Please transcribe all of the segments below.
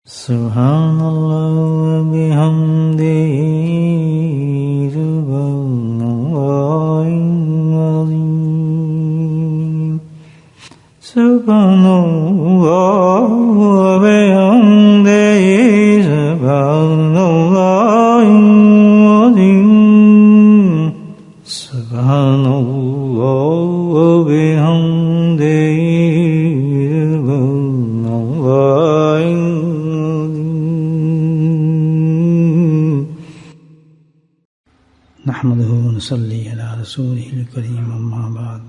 سبحان اللہ وبحمدہ سبحان اللہ العظیم سبحان اللہ وبحمدہ سبحان اللہ العظیم سبحان اللہ وبحمدہ نحمده ونصلي على رسوله الكريم أما بعد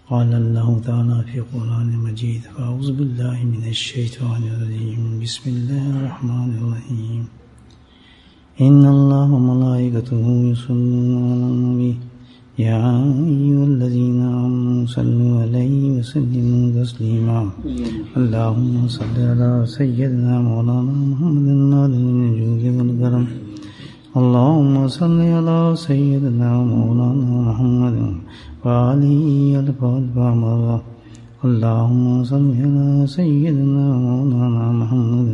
قال الله تعالى في قرآن مجيد فأعوذ بالله من الشيطان الرجيم بسم الله الرحمن الرحيم إن الله وملائكته يصلون على النبي يا أيها الذين آمنوا صلوا عليه وسلموا تسليما اللهم صل على سيدنا مولانا محمد الجود والكرم اللهم صل على سيدنا مولانا محمد وآله الفاتحة اللهم صل على سيدنا مولانا محمد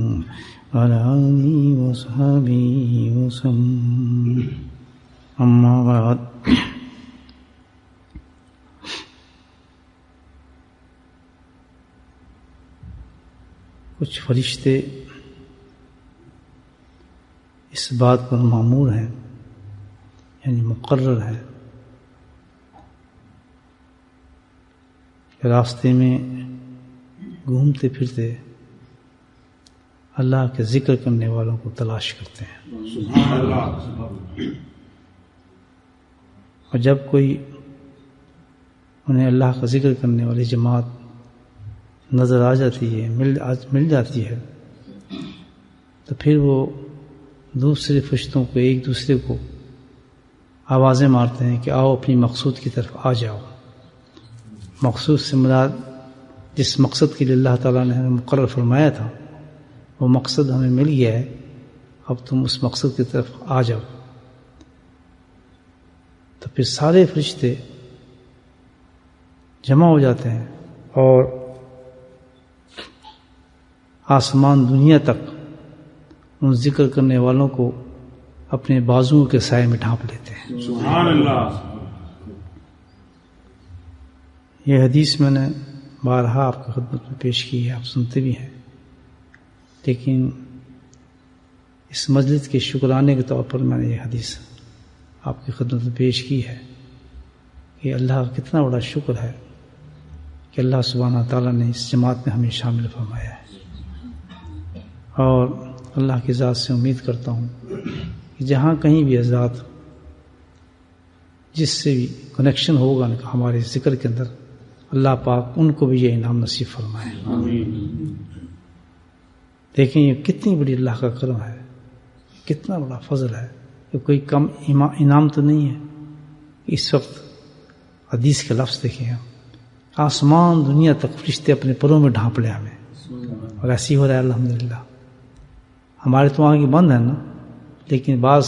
وعلى آله وصحبه وسلم أما بعد کچھ فرشتے اس بات پر مامور ہیں یعنی مقرر ہے کہ راستے میں گھومتے پھرتے اللہ کے ذکر کرنے والوں کو تلاش کرتے ہیں سبحان اللہ اور جب کوئی انہیں اللہ کا ذکر کرنے والی جماعت نظر آ جاتی ہے مل جاتی ہے تو پھر وہ دوسرے فرشتوں کو ایک دوسرے کو آوازیں مارتے ہیں کہ آؤ اپنی مقصود کی طرف آ جاؤ. مقصود سے مراد جس مقصد کے لیے اللہ تعالیٰ نے ہمیں مقرر فرمایا تھا وہ مقصد ہمیں مل گیا ہے، اب تم اس مقصد کی طرف آ جاؤ. تو پھر سارے فرشتے جمع ہو جاتے ہیں اور آسمان دنیا تک ان ذکر کرنے والوں کو اپنے بازوؤں کے سائے میں ڈھانپ لیتے ہیں. سبحان اللہ. یہ حدیث میں نے بارہا آپ کی خدمت میں پیش کی ہے، آپ سنتے بھی ہیں، لیکن اس مجلس کے شکرانے کے طور پر میں نے یہ حدیث آپ کی خدمت میں پیش کی ہے کہ اللہ کا کتنا بڑا شکر ہے کہ اللہ سبحانہ تعالیٰ نے اس جماعت میں ہمیں شامل فرمایا ہے. اور اللہ کی ذات سے امید کرتا ہوں کہ جہاں کہیں بھی ذات جس سے بھی کنیکشن ہوگا ہمارے ذکر کے اندر، اللہ پاک ان کو بھی یہ انعام نصیب فرمائے. دیکھیں یہ کتنی بڑی اللہ کا کرم ہے، کتنا بڑا فضل ہے کہ کوئی کم انعام تو نہیں ہے. اس وقت حدیث کے لفظ دیکھیں، آسمان دنیا تک فرشتے اپنے پروں میں ڈھانپ لے ہمیں، اور ایسی ہو رہا ہے الحمدللہ. ہمارے تو آنکھیں بند ہیں نا، لیکن بعض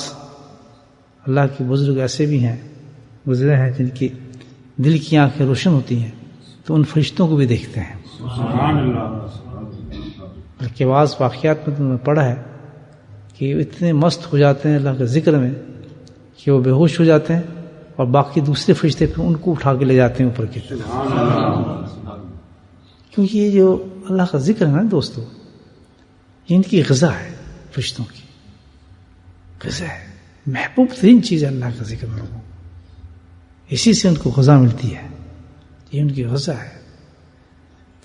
اللہ کے بزرگ ایسے بھی ہیں گزرے ہیں جن کی دل کی آنکھیں روشن ہوتی ہیں تو ان فرشتوں کو بھی دیکھتے ہیں. سبحان اللہ. بلکہ بعض واقعات میں تم نے پڑھا ہے کہ اتنے مست ہو جاتے ہیں اللہ کے ذکر میں کہ وہ بے ہوش ہو جاتے ہیں اور باقی دوسرے فرشتے پھر ان کو اٹھا کے لے جاتے ہیں اوپر کی طرف. کیونکہ یہ جو اللہ کا ذکر ہے نا دوستو، ان کی غذا ہے، فرشتوں کی غذا ہے، محبوب ترین چیز ہے اللہ کا ذکر میں، اسی سے ان کو غذا ملتی ہے، یہ ان کی غذا ہے.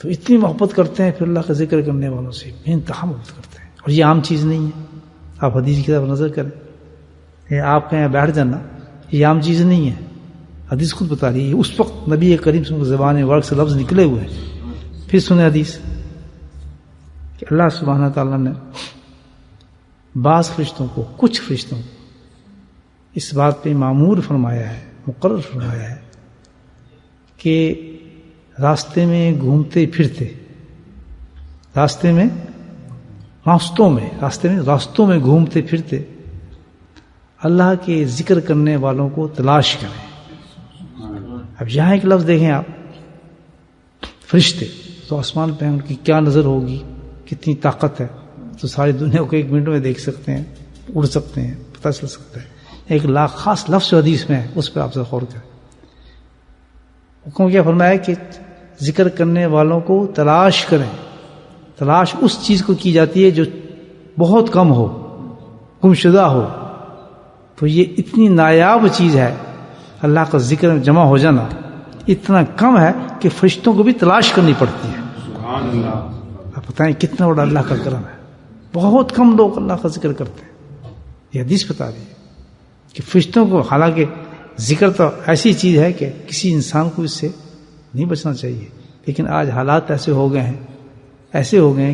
تو اتنی محبت کرتے ہیں پھر اللہ کا ذکر کرنے والوں سے، بے انتہا محبت کرتے ہیں. اور یہ عام چیز نہیں ہے، آپ حدیث کی طرف نظر کریں، یہ آپ کہیں بیٹھ جانا، یہ عام چیز نہیں ہے. حدیث خود بتا رہی ہے اس وقت نبی کریم صلی اللہ علیہ وسلم زبان ورق سے لفظ نکلے ہوئے ہیں. پھر سنیں حدیث کہ اللہ سبحانہ تعالیٰ نے بعض فرشتوں کو، کچھ فرشتوں کو اس بات پہ معمور فرمایا ہے، مقرر فرمایا ہے کہ راستے میں گھومتے پھرتے، راستوں میں گھومتے پھرتے اللہ کے ذکر کرنے والوں کو تلاش کریں. اب یہاں ایک لفظ دیکھیں آپ، فرشتے تو آسمان پہ ان کی کیا نظر ہوگی، کتنی طاقت ہے. تو ساری دنیا کو 1 منٹ میں دیکھ سکتے ہیں، اڑ سکتے ہیں، پتہ چل سکتا ہے. 1,00,000 خاص لفظ حدیث میں ہے، اس پہ آپ سے غور کریں. حکم کیا فرمایا کہ ذکر کرنے والوں کو تلاش کریں. تلاش اس چیز کو کی جاتی ہے جو بہت کم ہو، گمشدہ ہو. تو یہ اتنی نایاب چیز ہے، اللہ کا ذکر میں جمع ہو جانا اتنا کم ہے کہ فرشتوں کو بھی تلاش کرنی پڑتی ہے. سبحان اللہ. آپ بتائیں کتنا بڑا اللہ کا کرم ہے. بہت کم لوگ اللہ کا ذکر کرتے ہیں. یہ حدیث بتا رہی ہے کہ فرشتوں کو، حالانکہ ذکر تو ایسی چیز ہے کہ کسی انسان کو اس سے نہیں بچنا چاہیے، لیکن آج حالات ایسے ہو گئے ہیں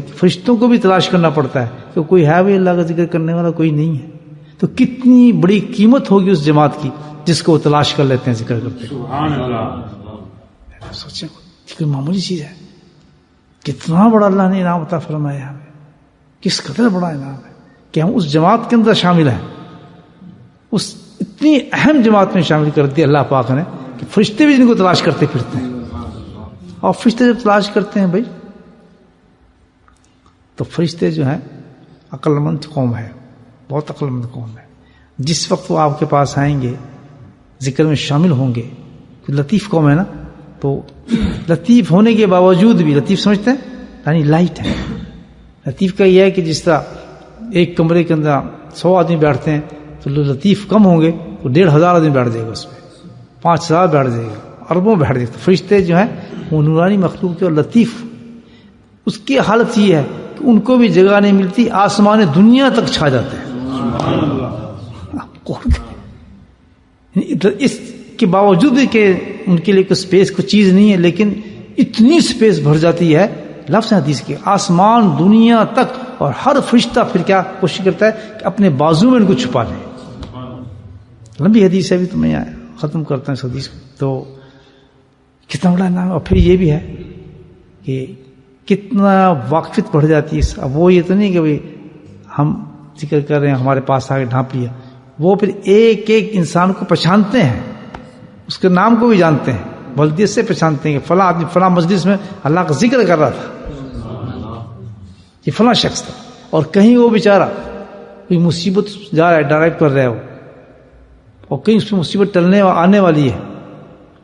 کہ فرشتوں کو بھی تلاش کرنا پڑتا ہے کہ کوئی ہے بھی اللہ کا ذکر کرنے والا، کوئی نہیں ہے. تو کتنی بڑی قیمت ہوگی اس جماعت کی جس کو وہ تلاش کر لیتے ہیں، ذکر کرتے ہیں. سبحان اللہ. سوچیں کوئی معمولی چیز ہے، کتنا بڑا اللہ نے انعام عطا فرمایا ہمیں، کس قدر بڑا انعام ہے کہ ہم اس جماعت کے اندر شامل ہیں. اس اتنی اہم جماعت میں شامل کر دی اللہ پاک نے کہ فرشتے بھی جن کو تلاش کرتے پھرتے ہیں. اور فرشتے جب تلاش کرتے ہیں بھائی، تو فرشتے جو ہیں عقل مند قوم ہے، بہت عقل مند قوم ہے. جس وقت وہ آپ کے پاس آئیں گے، ذکر میں شامل ہوں گے، لطیف قوم ہے نا، تو لطیف ہونے کے باوجود بھی، لطیف سمجھتے ہیں یعنی لائٹ ہے. لطیف کا یہ ہے کہ جس طرح ایک کمرے کے اندر 100 آدمی بیٹھتے ہیں تو لطیف کم ہوں گے تو 1,500 آدمی بیٹھ جائے گا، اس میں 5,000 بیٹھ جائے گا، اربوں بیٹھ جائے گا. تو فرشتے جو ہیں وہ نورانی مخلوق کے، اور لطیف اس کی حالت یہ ہے کہ ان کو بھی جگہ نہیں ملتی، آسمان دنیا تک چھا جاتے ہیں. اس کے باوجود کہ ان کے لیے کوئی سپیس، کوئی چیز نہیں ہے، لیکن اتنی سپیس بھر جاتی ہے لفظ حدیث کے، آسمان دنیا تک. اور ہر فرشتہ پھر کیا کوشش کرتا ہے کہ اپنے بازو میں ان کو چھپا لے. لمبی حدیث ہے، بھی تو میں ختم کرتا ہوں اس حدیث کو. تو کتنا بڑا نام ہے. اور پھر یہ بھی ہے کہ کتنا واقفیت بڑھ جاتی ہے. اب وہ یہ تو نہیں کہ بھائی ہم ذکر کر رہے ہیں، ہمارے پاس آ کے ڈھانپ لیا. وہ پھر ایک ایک انسان کو پہچانتے ہیں، اس کے نام کو بھی جانتے ہیں، بلدیت سے پہچانتے ہیں کہ فلاں آدمی فلاں مجلس میں اللہ کا ذکر کر رہا تھا، یہ فلاں شخص تھا. اور کہیں وہ بیچارہ کوئی مصیبت جا رہا ہے، ڈرائیو کر رہا ہے وہ، اور کہیں اس پہ مصیبت ٹلنے آنے والی ہے،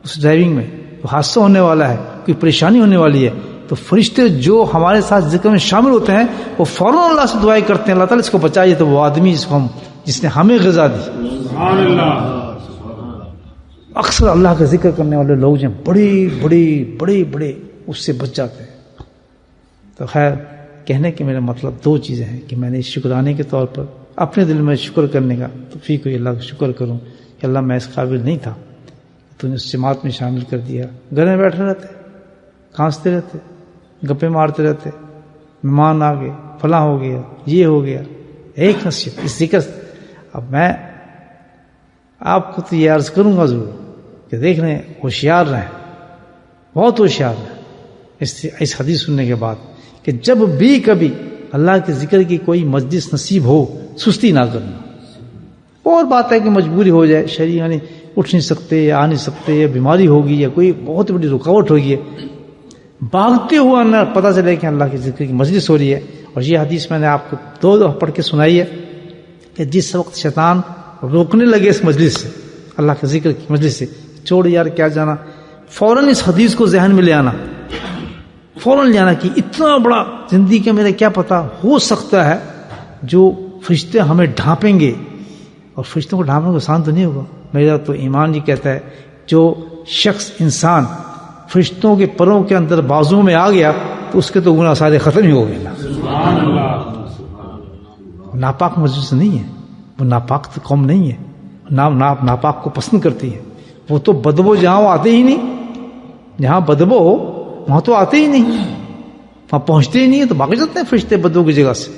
اس ڈرائیونگ میں حادثہ ہونے والا ہے، کوئی پریشانی ہونے والی ہے، تو فرشتے جو ہمارے ساتھ ذکر میں شامل ہوتے ہیں وہ فوراً اللہ سے دعائیں کرتے ہیں، اللہ تعالیٰ اس کو بچائیے. تو وہ آدمی جس نے ہمیں غذا دی. سبحان اللہ. اکثر اللہ کا ذکر کرنے والے لوگ جو بڑے اس سے بچ جاتے ہیں. تو خیر، کہنے کے میرا مطلب 2 چیزیں ہیں کہ میں نے شکرانے کے طور پر اپنے دل میں شکر کرنے کا توفیق ہوئی، اللہ کا شکر کروں کہ اللہ میں اس قابل نہیں تھا، تو نے اس جماعت میں شامل کر دیا. گھر میں بیٹھے رہتے، کھانستے رہتے، گپے مارتے رہتے، مہمان آ گئے، فلاں ہو گیا، یہ ہو گیا. ایک نصیحت اس ذکر. اب میں آپ کو تو یہ عرض کروں گا ضرور کہ دیکھ رہے ہیں، ہوشیار رہیں، بہت ہوشیار رہیں اس حدیث سننے کے بعد، کہ جب بھی کبھی اللہ کے ذکر کی کوئی مجلس نصیب ہو، سستی نہ کرنا. اور بات ہے کہ مجبوری ہو جائے، شرعی یعنی اٹھ نہیں سکتے یا آ نہیں سکتے، یا بیماری ہوگی یا کوئی بہت بڑی رکاوٹ ہوگی، بھاگتے ہوا نہ پتہ چلے کہ اللہ کے ذکر کی مجلس ہو رہی ہے. اور یہ حدیث میں نے آپ کو 2 دفعہ پڑھ کے سنائی ہے کہ جس وقت شیطان روکنے لگے اس مجلس سے، اللہ کے ذکر کی مجلس سے، چھوڑ یار کیا جانا، فوراً اس حدیث کو ذہن میں لے آنا، فوراً لے آنا کہ اتنا بڑا زندگی کا میرا کیا پتہ ہو سکتا ہے جو فرشتے ہمیں ڈھانپیں گے. اور فرشتوں کو ڈھانپنے کو آسان تو نہیں ہوگا. میرا تو ایمان جی کہتا ہے جو شخص انسان فرشتوں کے پروں کے اندر بازو میں آ گیا تو اس کے تو گناہ سارے ختم ہی ہو گئے. سبحان اللہ. ناپاک مجلس نہیں ہے، وہ ناپاک تو قوم نہیں ہے، ناپاک کو پسند کرتی ہے. وہ تو بدبو جہاں آتے ہی نہیں، جہاں بدبو ہو وہاں تو آتے ہی نہیں، وہاں پہنچتے ہی نہیں ہے. تو بھاگ جاتے ہیں فرشتے بدبو کی جگہ سے.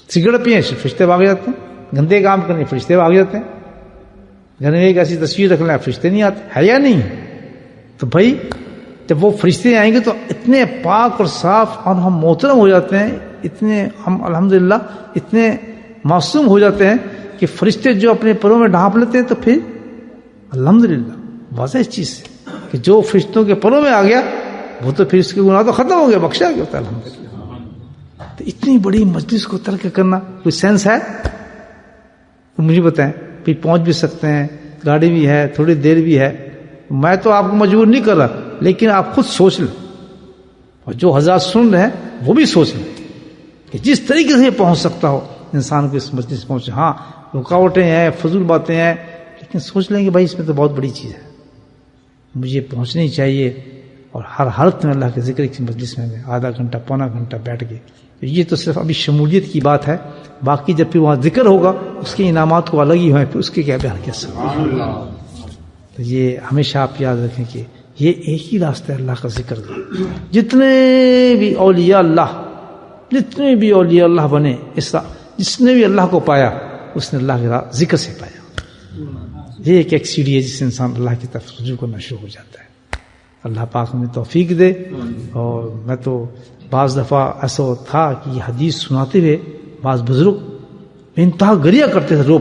سگریٹ پیے فرشتے بھاگ جاتے ہیں، گندے کام کرنے فرشتے بھاگ جاتے ہیں، گھر میں ایک ایسی تصویر رکھ لیں فرشتے نہیں آتے، ہے یا نہیں؟ تو بھائی جب وہ فرشتے آئیں گے تو اتنے پاک اور صاف اور ہم محترم ہو جاتے ہیں، اتنے ہم الحمدللہ اتنے معصوم ہو جاتے ہیں کہ فرشتے جو اپنے پروں میں ڈھانپ لیتے ہیں، تو پھر الحمدللہ واضح اس چیز سے کہ جو فرشتوں کے پروں میں آ گیا وہ تو پھر اس کے گناہ تو ختم ہو گیا، بخشا گیا ہوتا ہے الحمدللہ. تو اتنی بڑی مجلس کو ترک کرنا کوئی سینس ہے؟ تو مجھے بتائیں. پھر پہنچ بھی سکتے ہیں, گاڑی بھی ہے, تھوڑی دیر بھی ہے. میں تو آپ کو مجبور نہیں کر رہا, لیکن آپ خود سوچ لیں, اور جو حضرات سن رہے ہیں وہ بھی سوچ لیں کہ جس طریقے سے پہنچ سکتا ہو انسان کو اس مجلس پہنچے. ہاں رکاوٹیں ہیں, فضول باتیں ہیں, لیکن سوچ لیں کہ بھائی اس میں تو بہت بڑی چیز ہے, مجھے پہنچنی چاہیے. اور ہر حالت میں اللہ کے ذکر کی مجلس میں آدھا گھنٹہ پونا گھنٹہ بیٹھ کے. یہ تو صرف ابھی شمولیت کی بات ہے, باقی جب پھر وہاں ذکر ہوگا اس کے انعامات کو الگ ہی ہیں, پھر اس کے کیا بیان کیا سکتے. تو یہ ہمیشہ آپ یاد رکھیں کہ یہ ایک ہی راستہ ہے اللہ کا ذکر کا. جتنے بھی اولیاء اللہ بنے, جس نے بھی اللہ کو پایا اس نے اللہ کے ذکر سے پایا. یہ ایک سیڑھی ہے جس سے انسان اللہ کی طرف رجوع کرنا شروع ہو جاتا ہے. اللہ پاک ہمیں توفیق دے. اور میں تو بعض دفعہ ایسا تھا کہ یہ حدیث سناتے ہوئے بعض بزرگ بے انتہا گریہ کرتے تھے, رو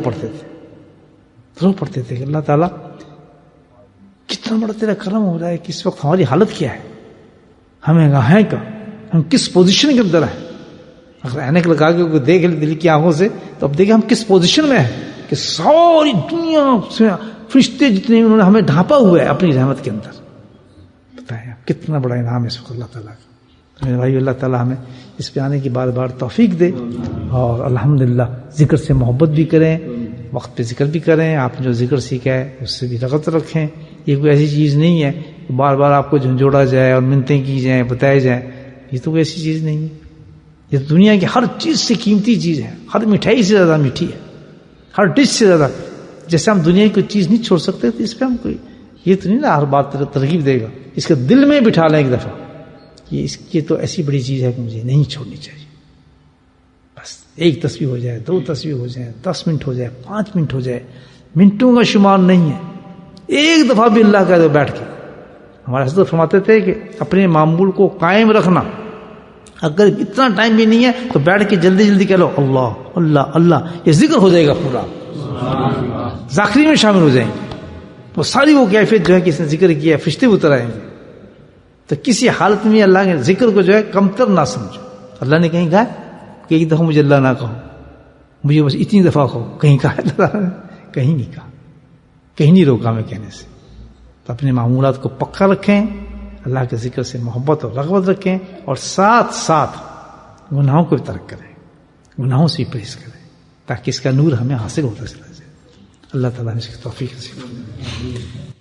پڑتے تھے کہ اللہ تعالیٰ کتنا بڑا تیرا کرم ہو رہا ہے کہ اس وقت ہماری حالت کیا ہے, ہمیں ہیں کا, ہم کس پوزیشن کے اندر ہیں. اگر اینک لگا کے دیکھ لیں دل کی آنکھوں سے تو اب دیکھیں ہم کس پوزیشن میں ہیں کہ ساری دنیا سے فرشتے جتنے انہوں نے ہمیں ڈھانپا ہوا ہے اپنی رحمت کے اندر. بتائیں کتنا بڑا انعام ہے اس وقت اللہ تعالیٰ کا. میرے بھائی, اللہ تعالیٰ ہمیں اس پہ آنے کی بار بار توفیق دے, اور الحمدللہ ذکر سے محبت بھی کریں, وقت پہ ذکر بھی کریں. آپ نے جو ذکر سیکھا ہے اس سے بھی رغبت رکھیں. یہ کوئی ایسی چیز نہیں ہے کہ بار بار آپ کو جھنجھوڑا جائے اور منتیں کی جائیں, بتائے جائیں. یہ تو کوئی ایسی چیز نہیں ہے. یہ دنیا کی ہر چیز سے قیمتی چیز ہے, ہر مٹھائی سے زیادہ میٹھی ہے, ہر ڈش سے زیادہ. جیسے ہم دنیا کی کوئی چیز نہیں چھوڑ سکتے تو اس پہ ہم کوئی یہ تو نہیں نا ہر بات ترغیب دے گا. اس کے دل میں بٹھا لیں ایک دفعہ کہ اس کی تو ایسی بڑی چیز ہے کہ مجھے نہیں چھوڑنی چاہیے. بس ایک تسبیح ہو جائے, 2 تسبیح ہو جائے, 10 منٹ ہو جائے, 5 منٹ ہو جائے, منٹوں کا شمار نہیں ہے. ایک دفعہ بھی اللہ کا بیٹھ کے. ہمارے حضرت فرماتے تھے کہ اپنے معمول کو قائم رکھنا. اگر اتنا ٹائم بھی نہیں ہے تو بیٹھ کے جلدی جلدی کہہ لو اللہ اللہ اللہ, یہ ذکر ہو جائے گا پورا, ذاکری میں شامل ہو جائیں گے. وہ ساری وہ کیفیت جو ہے کہ اس نے ذکر کیا ہے, فرشتے اتر آئیں گے. تو کسی حالت میں اللہ کے ذکر کو جو ہے کمتر نہ سمجھو. اللہ نے کہیں کہا کہ ایک دفعہ مجھے اللہ نہ کہو, مجھے بس اتنی دفعہ کہو. کہیں کہا اللہ نے؟ کہیں نہیں کہا, کہیں نہیں روکا میں کہنے سے. تو اپنے معمولات کو پکا رکھیں, اللہ کے ذکر سے محبت اور رغبت رکھیں, اور ساتھ ساتھ گناہوں کو بھی ترک کریں, گناہوں سے بھی پرہیز کریں, تاکہ اس کا نور ہمیں حاصل ہوتا چلا جائے. اللہ تعالیٰ نے اس کی توفیق نصیب فرمائے.